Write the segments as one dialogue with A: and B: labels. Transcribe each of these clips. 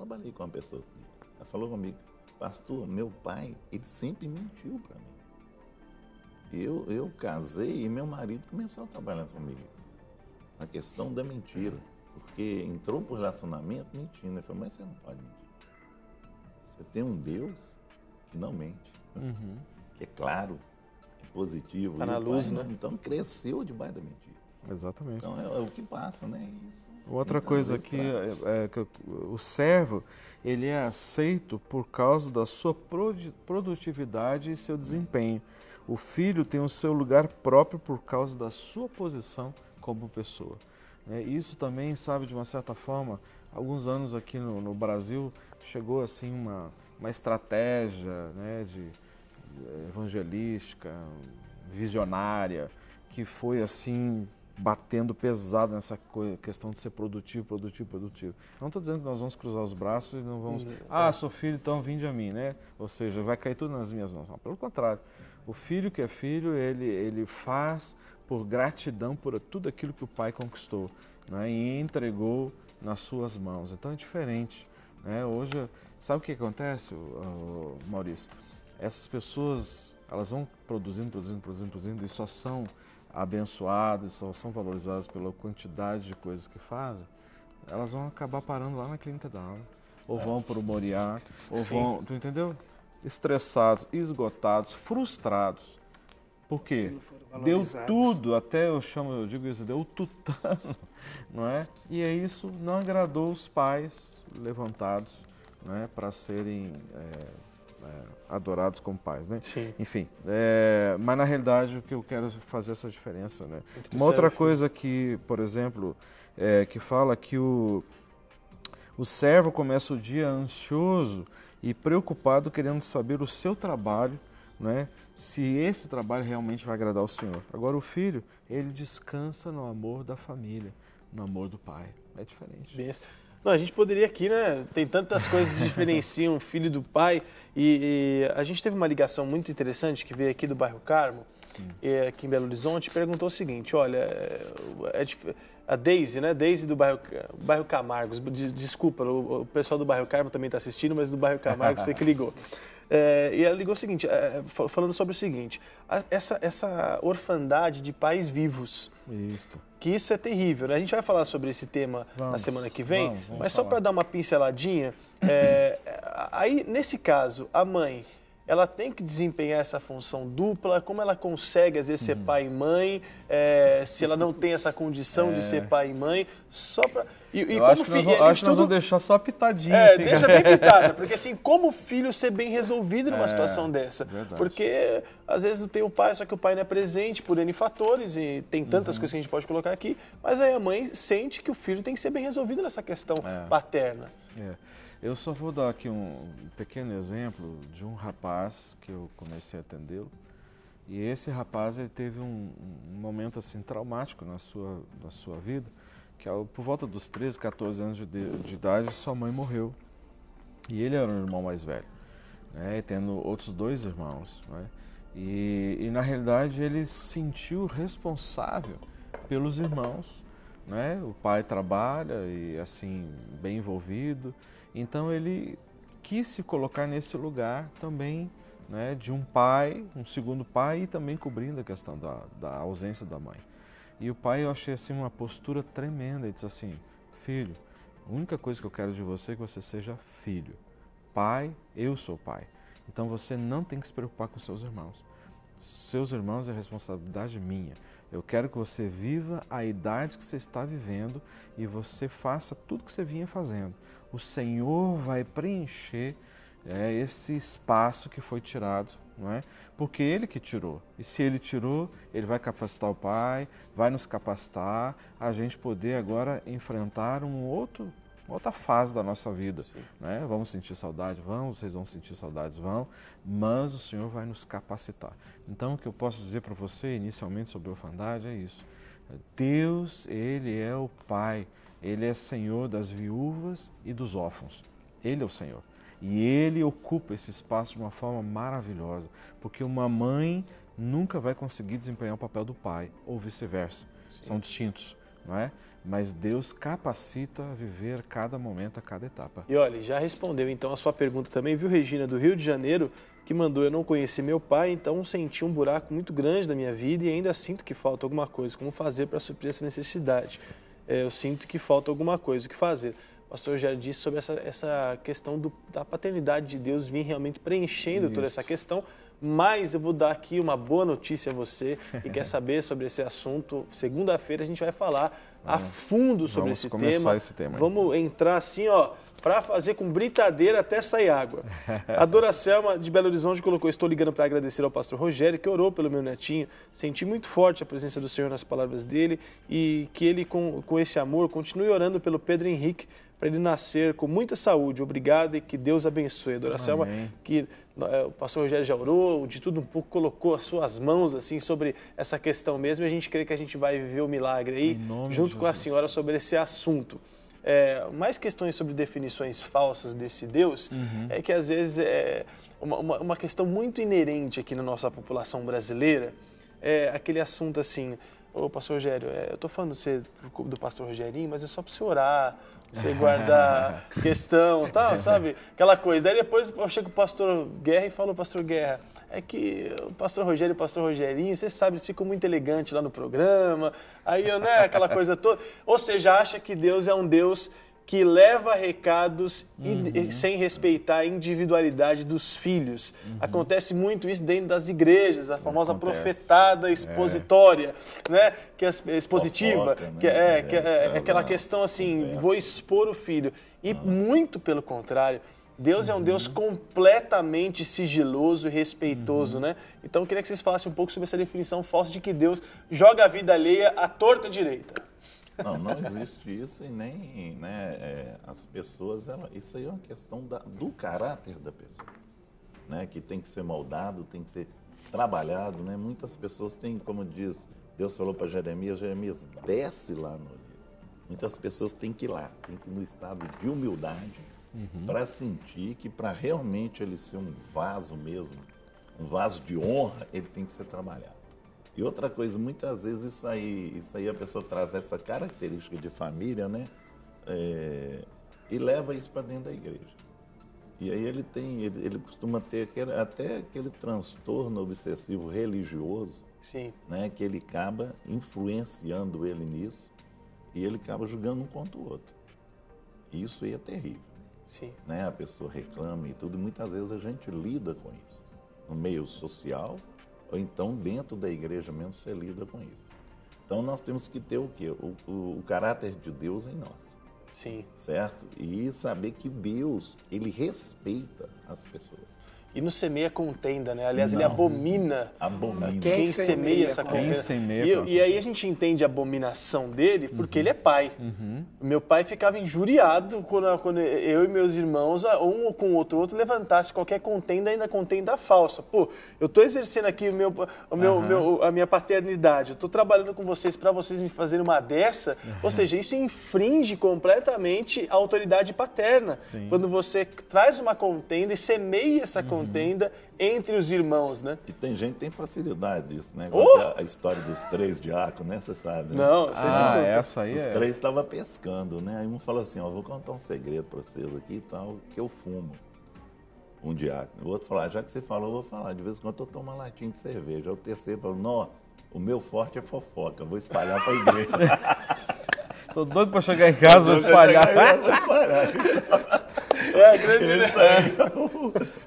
A: trabalhei com uma pessoa. Ela falou comigo, pastor, meu pai, ele sempre mentiu para mim. Eu casei e meu marido começou a trabalhar comigo. A questão da mentira. Porque entrou por relacionamento mentindo. Ele falou, mas você não pode mentir. Você tem um Deus que não mente. Que é claro, que positivo.
B: Está na luz, né?
A: Então cresceu debaixo da mentira.
C: Exatamente.
A: Então é o que passa, né? Isso.
C: Outra
A: Então,
C: coisa aqui é que o servo, ele é aceito por causa da sua produtividade e seu desempenho. O filho tem o seu lugar próprio por causa da sua posição como pessoa. Isso também, sabe, de uma certa forma, alguns anos aqui no Brasil, chegou assim uma estratégia, né, de evangelística, visionária, que foi assim batendo pesado nessa questão de ser produtivo. Eu não estou dizendo que nós vamos cruzar os braços e não vamos... sou filho, então vinde a mim, né? Ou seja, vai cair tudo nas minhas mãos. Não, pelo contrário. O filho que é filho, ele faz por gratidão por tudo aquilo que o pai conquistou, né? E entregou nas suas mãos. Então é diferente, né? Hoje, sabe o que acontece, Maurício? Essas pessoas, elas vão produzindo e só são abençoadas, só são valorizadas pela quantidade de coisas que fazem, elas vão acabar parando lá na clínica da alma, ou vão para o Moriá, ou vão, tu entendeu? Estressados, esgotados, frustrados. Por quê? Deu tudo, até eu digo isso, deu tutano, não é? E é isso, não agradou os pais levantados, não é? Para serem adorados como pais, né?
B: Sim.
C: Enfim, mas na realidade o que eu quero fazer essa diferença, né? Uma outra coisa que, por exemplo, que fala que o servo começa o dia ansioso e preocupado, querendo saber o seu trabalho, né? Se esse trabalho realmente vai agradar ao Senhor. Agora o filho, ele descansa no amor da família, no amor do pai. É diferente.
B: Não, a gente poderia aqui, né? Tem tantas coisas que diferenciam o filho do pai. E a gente teve uma ligação muito interessante que veio aqui do bairro Carmo, aqui em Belo Horizonte, e perguntou o seguinte: olha, a Deise, né? Deise do bairro Camargos. Desculpa, o pessoal do bairro Carmo também está assistindo, mas do bairro Camargos foi que ligou. E ela ligou o seguinte, falando sobre o seguinte: essa orfandade de pais vivos.
C: Isso.
B: Que isso é terrível, né? A gente vai falar sobre esse tema na semana que vem, mas só para dar uma pinceladinha, aí nesse caso, a mãe, ela tem que desempenhar essa função dupla, como ela consegue às vezes ser pai e mãe, se ela não tem essa condição de ser pai e mãe, só para...
C: acho que nós vamos deixar só pitadinha. Assim,
B: deixa bem pitada, porque assim, como o filho ser bem resolvido numa situação dessa?
C: Verdade.
B: Porque às vezes tem o pai, só que o pai não é presente por N fatores, e tem tantas coisas que a gente pode colocar aqui, mas aí a mãe sente que o filho tem que ser bem resolvido nessa questão paterna.
C: Eu só vou dar aqui um pequeno exemplo de um rapaz que eu comecei a atendê-lo. E esse rapaz, ele teve um momento assim traumático na sua vida, que por volta dos 13, 14 anos de idade, sua mãe morreu. E ele era o irmão mais velho, né, tendo outros 2 irmãos, né? E na realidade ele se sentiu responsável pelos irmãos, né? O pai trabalha e assim bem envolvido, então ele quis se colocar nesse lugar também, né, de um pai, um segundo pai, e também cobrindo a questão da ausência da mãe. E o pai, eu achei assim uma postura tremenda. Ele disse assim: filho, a única coisa que eu quero de você é que você seja filho. Pai, eu sou pai. Então você não tem que se preocupar com seus irmãos. Seus irmãos é responsabilidade minha. Eu quero que você viva a idade que você está vivendo e você faça tudo que você vinha fazendo. O Senhor vai preencher esse espaço que foi tirado, não é? Porque Ele que tirou. E se Ele tirou, Ele vai capacitar o Pai, vai nos capacitar a gente poder agora enfrentar outra fase da nossa vida, né? Vamos sentir saudade? Vamos. Vocês vão sentir saudades? Vão. Mas o Senhor vai nos capacitar. Então, o que eu posso dizer para você, inicialmente, sobre a orfandade é isso. Deus, Ele é o Pai. Ele é Senhor das viúvas e dos órfãos. Ele é o Senhor. E Ele ocupa esse espaço de uma forma maravilhosa, porque uma mãe nunca vai conseguir desempenhar o papel do pai, ou vice-versa. São distintos. não é? Mas Deus capacita a viver cada momento, a cada etapa.
B: E olha, já respondeu então a sua pergunta também, viu, Regina, do Rio de Janeiro, que mandou: eu não conheci meu pai, então senti um buraco muito grande na minha vida e ainda sinto que falta alguma coisa. Como fazer para suprir essa necessidade? Eu sinto que falta alguma coisa, o que fazer? O pastor já disse sobre essa questão da paternidade de Deus vir realmente preenchendo toda essa questão, mas eu vou dar aqui uma boa notícia a você que quer saber sobre esse assunto. Segunda-feira a gente vai falar a fundo sobre esse tema.
C: Vamos começar esse tema.
B: Vamos entrar assim, ó, para fazer com britadeira até sair água. A Dora Selma, de Belo Horizonte, colocou: estou ligando para agradecer ao pastor Rogério, que orou pelo meu netinho. Senti muito forte a presença do Senhor nas palavras dele e que ele, com esse amor, continue orando pelo Pedro Henrique, para ele nascer com muita saúde. Obrigado e que Deus abençoe. A Dora Selma, que o pastor Rogério já orou, de tudo um pouco, colocou as suas mãos assim sobre essa questão mesmo, e a gente crê que a gente vai viver o milagre aí, junto com a senhora, sobre esse assunto. Mais questões sobre definições falsas desse Deus, é que às vezes é uma questão muito inerente aqui na nossa população brasileira, aquele assunto assim: ô pastor Rogério, eu estou falando você do pastor Rogerinho, mas é só para você orar, você guardar questão, tal, sabe? Aquela coisa. Daí depois chega o pastor Guerra e fala: pastor Guerra, é que o pastor Rogério e o pastor Rogerinho, vocês sabem, eles ficam muito elegantes lá no programa, aí, né, aquela coisa toda. Ou seja, acha que Deus é um Deus que leva recados sem respeitar a individualidade dos filhos. Acontece muito isso dentro das igrejas, a famosa profetada expositória, né? Que é expositiva, fofoca, né? que é aquela questão assim: vou expor o filho. E muito pelo contrário, Deus é um Deus completamente sigiloso e respeitoso, né? Então eu queria que vocês falassem um pouco sobre essa definição falsa de que Deus joga a vida alheia à torta direita.
A: Não existe isso, e nem, né, as pessoas, isso aí é uma questão do caráter da pessoa, né, que tem que ser moldado, tem que ser trabalhado, né? Muitas pessoas têm, como diz, Deus falou para Jeremias, desce lá no rio. Muitas pessoas têm que ir lá, têm que ir no estado de humildade, para sentir que para realmente ele ser um vaso mesmo, um vaso de honra, ele tem que ser trabalhado. E outra coisa, muitas vezes isso aí a pessoa traz essa característica de família, né? E leva isso para dentro da igreja. E aí ele costuma ter até aquele transtorno obsessivo religioso,
B: Sim.
A: Né? Que ele acaba influenciando ele nisso e ele acaba julgando um contra o outro. E isso aí é terrível.
B: Sim.
A: Né? A pessoa reclama e tudo, e muitas vezes a gente lida com isso. No meio social, ou então dentro da igreja mesmo você lida com isso. Então nós temos que ter o quê? O caráter de Deus em nós.
B: Sim.
A: Certo? E saber que Deus, ele respeita as pessoas.
B: E não semeia contenda, né? Aliás, ele abomina quem semeia essa contenda. E aí a gente entende a abominação dele porque ele é pai. Meu pai ficava injuriado quando eu e meus irmãos, um com o outro levantasse qualquer contenda, ainda contenda falsa. Pô, eu estou exercendo aqui a minha paternidade, eu estou trabalhando com vocês para vocês me fazerem uma dessa. Ou seja, isso infringe completamente a autoridade paterna.
C: Sim.
B: Quando você traz uma contenda e semeia essa contenda entre os irmãos, né?
A: E tem gente que tem facilidade disso, né? A história dos 3 diáconos, né? Você sabe, né?
B: Não, vocês têm
C: essa aí
A: Os 3 estavam pescando, né? Aí um falou assim, vou contar um segredo para vocês aqui e tal, que eu fumo. Um diácono. O outro falou, já que você falou, eu vou falar. De vez em quando eu tomo uma latinha de cerveja. Aí o terceiro falou, não, o meu forte é fofoca, eu vou espalhar para a igreja.
C: Tô doido para chegar em casa, vou espalhar.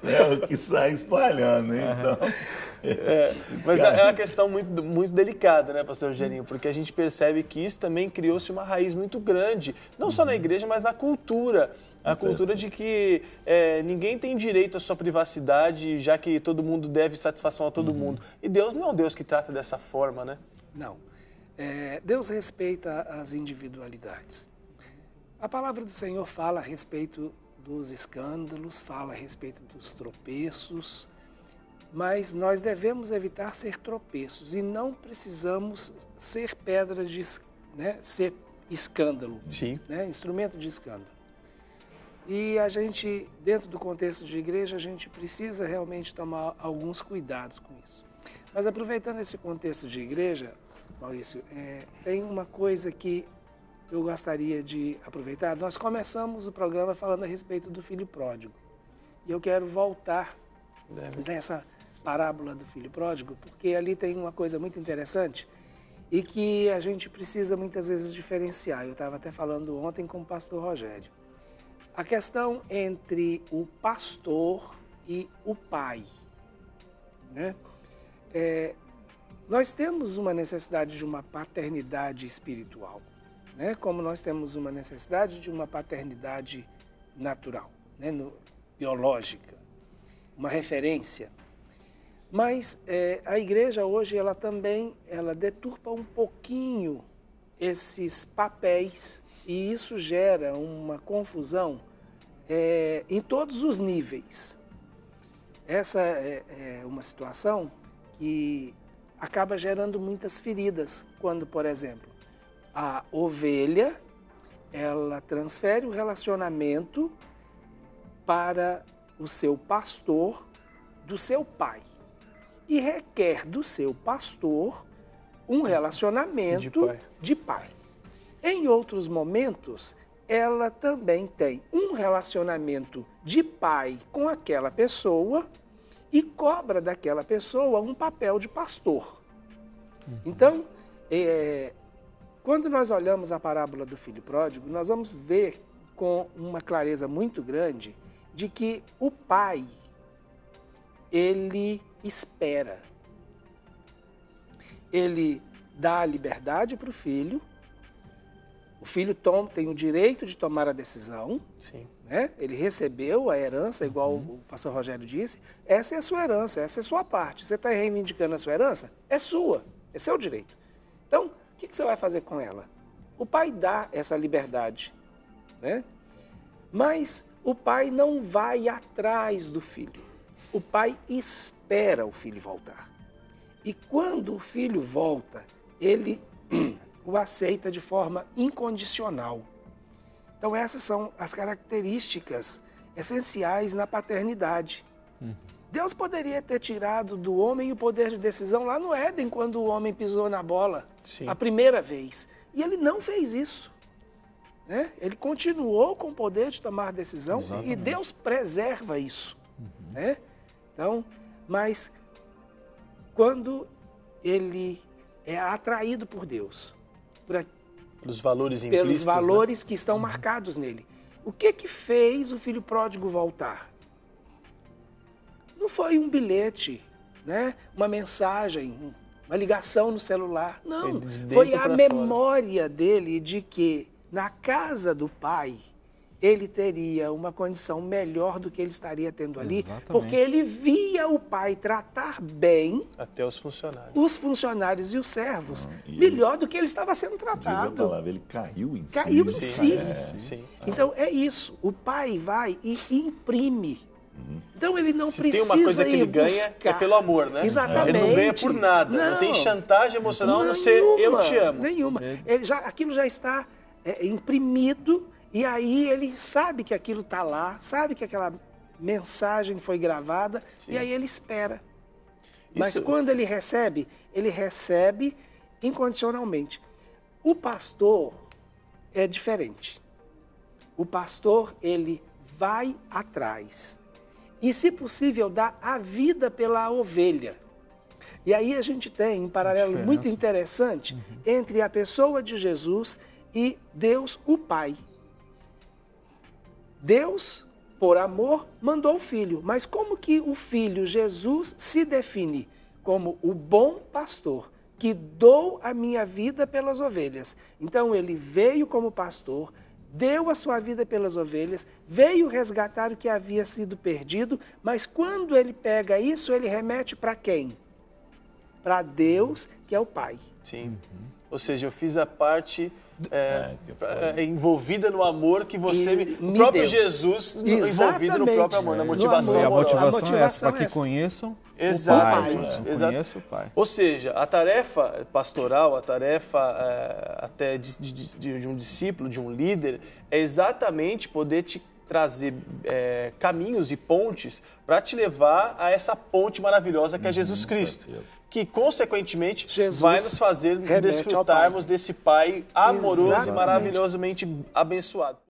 A: É o que sai espalhando, né? Então...
B: Mas é uma questão muito, muito delicada, né, pastor Eugênio? Porque a gente percebe que isso também criou-se uma raiz muito grande, não só na igreja, mas na cultura. A cultura de que ninguém tem direito à sua privacidade, já que todo mundo deve satisfação a todo mundo. E Deus não é um Deus que trata dessa forma, né?
D: Não. Deus respeita as individualidades. A palavra do Senhor fala a respeito dos escândalos, fala a respeito dos tropeços, mas nós devemos evitar ser tropeços e não precisamos ser pedra de, ser escândalo,
B: Sim.
D: Instrumento de escândalo. E a gente, dentro do contexto de igreja, a gente precisa realmente tomar alguns cuidados com isso. Mas aproveitando esse contexto de igreja, Maurício, tem uma coisa que eu gostaria de aproveitar. Nós começamos o programa falando a respeito do filho pródigo. E eu quero voltar nessa parábola do filho pródigo, porque ali tem uma coisa muito interessante e que a gente precisa muitas vezes diferenciar. Eu estava até falando ontem com o pastor Rogério. A questão entre o pastor e o pai, né? Nós temos uma necessidade de uma paternidade espiritual, né? Como nós temos uma necessidade de uma paternidade natural, né? Biológica, uma referência. Mas a igreja hoje ela também deturpa um pouquinho esses papéis e isso gera uma confusão em todos os níveis. Essa é uma situação que acaba gerando muitas feridas, quando, por exemplo, a ovelha ela transfere o relacionamento para o seu pastor do seu pai e requer do seu pastor um relacionamento de pai. Em outros momentos, ela também tem um relacionamento de pai com aquela pessoa e cobra daquela pessoa um papel de pastor. Então, quando nós olhamos a parábola do filho pródigo, nós vamos ver com uma clareza muito grande de que o pai, ele espera. Ele dá a liberdade para o filho tem o direito de tomar a decisão.
B: Sim.
D: Né? Ele recebeu a herança, igual o pastor Rogério disse, essa é a sua herança, essa é a sua parte. Você está reivindicando a sua herança? É sua, é seu direito. Então, o que você vai fazer com ela? O pai dá essa liberdade, né? Mas o pai não vai atrás do filho. O pai espera o filho voltar. E quando o filho volta, ele o aceita de forma incondicional. Então essas são as características essenciais na paternidade. Deus poderia ter tirado do homem o poder de decisão lá no Éden, quando o homem pisou na bola, a primeira vez. E ele não fez isso. Né? Ele continuou com o poder de tomar decisão. Exatamente. E Deus preserva isso. Né? Então, mas quando ele é atraído por Deus,
B: pelos valores implícitos,
D: pelos valores, né, que estão marcados nele. O que fez o filho pródigo voltar? Não foi um bilhete, né? Uma mensagem, uma ligação no celular. Não, foi a memória dele de que na casa do pai ele teria uma condição melhor do que ele estaria tendo ali. Exatamente. Porque ele via o pai tratar bem
B: até os
D: funcionários e os servos, melhor do que ele estava sendo tratado.
A: Diz a palavra, ele caiu em si.
D: Caiu em si. Sim. Então é isso, o pai vai e imprime. Então ele não precisa ir buscar. Tem uma coisa que ele ganha
B: é pelo amor, né?
D: Exatamente.
B: Ele não ganha por nada, não tem chantagem emocional, a não ser eu te amo.
D: Nenhuma. Aquilo já está imprimido. E aí ele sabe que aquilo está lá, sabe que aquela mensagem foi gravada, e aí ele espera. Mas quando ele recebe incondicionalmente. O pastor é diferente. O pastor, ele vai atrás. E, se possível, dá a vida pela ovelha. E aí a gente tem um paralelo muito interessante entre a pessoa de Jesus e Deus, o Pai. Deus, por amor, mandou o Filho. Mas como que o Filho, Jesus, se define? Como o bom pastor, que dou a minha vida pelas ovelhas. Então ele veio como pastor, deu a sua vida pelas ovelhas, veio resgatar o que havia sido perdido, mas quando ele pega isso, ele remete para quem? Para Deus, que é o Pai.
B: Sim. Ou seja, eu fiz a parte envolvida no amor que você o próprio deu. Jesus envolvido no próprio amor, na motivação.
C: E a motivação é essa, para que conheçam o Pai. Conheça o Pai.
B: Ou seja, a tarefa pastoral, a tarefa até de um discípulo, de um líder, é exatamente poder te trazer caminhos e pontes para te levar a essa ponte maravilhosa que é Jesus Cristo, que consequentemente vai nos fazer desfrutarmos desse Pai amoroso e maravilhosamente abençoado.